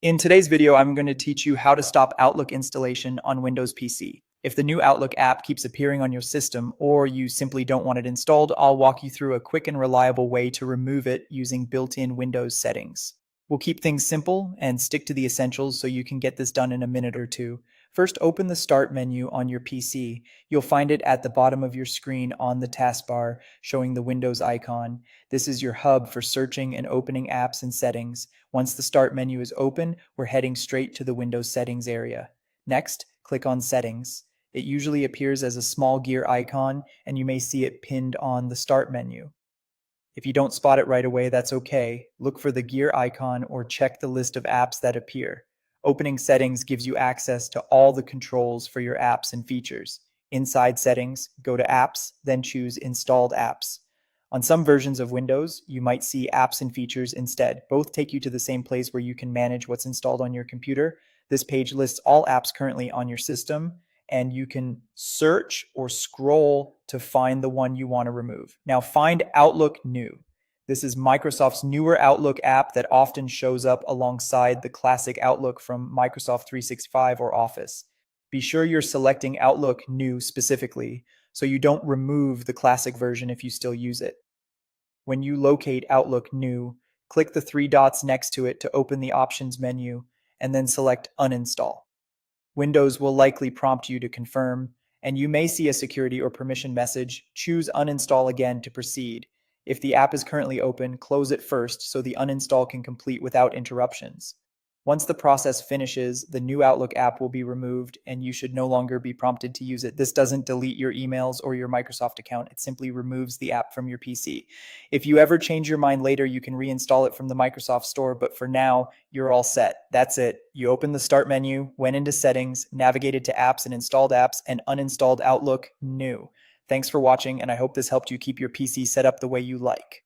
In today's video, I'm going to teach you how to stop Outlook installation on Windows PC. If the new Outlook app keeps appearing on your system or you simply don't want it installed, I'll walk you through a quick and reliable way to remove it using built-in Windows settings. We'll keep things simple and stick to the essentials so you can get this done in a minute or two. First, open the Start menu on your PC. You'll find it at the bottom of your screen on the taskbar showing the Windows icon. This is your hub for searching and opening apps and settings. Once the Start menu is open, we're heading straight to the Windows Settings area. Next, click on Settings. It usually appears as a small gear icon, and you may see it pinned on the Start menu. If you don't spot it right away, that's okay. Look for the gear icon or check the list of apps that appear. Opening Settings gives you access to all the controls for your apps and features. Inside Settings, go to Apps, then choose Installed Apps. On some versions of Windows, you might see Apps and Features instead. Both take you to the same place where you can manage what's installed on your computer. This page lists all apps currently on your system, and you can search or scroll to find the one you want to remove. Now find Outlook New. This is Microsoft's newer Outlook app that often shows up alongside the classic Outlook from Microsoft 365 or Office. Be sure you're selecting Outlook New specifically so you don't remove the classic version if you still use it. When you locate Outlook New, click the three dots next to it to open the Options menu and then select Uninstall. Windows will likely prompt you to confirm, and you may see a security or permission message. Choose Uninstall again to proceed. If the app is currently open, close it first so the uninstall can complete without interruptions. Once the process finishes, the new Outlook app will be removed and you should no longer be prompted to use it. This doesn't delete your emails or your Microsoft account. It simply removes the app from your PC. If you ever change your mind later, you can reinstall it from the Microsoft Store, but for now, you're all set. That's it. You open the Start menu, went into Settings, navigated to Apps and Installed Apps, and uninstalled Outlook New. Thanks for watching, and I hope this helped you keep your PC set up the way you like.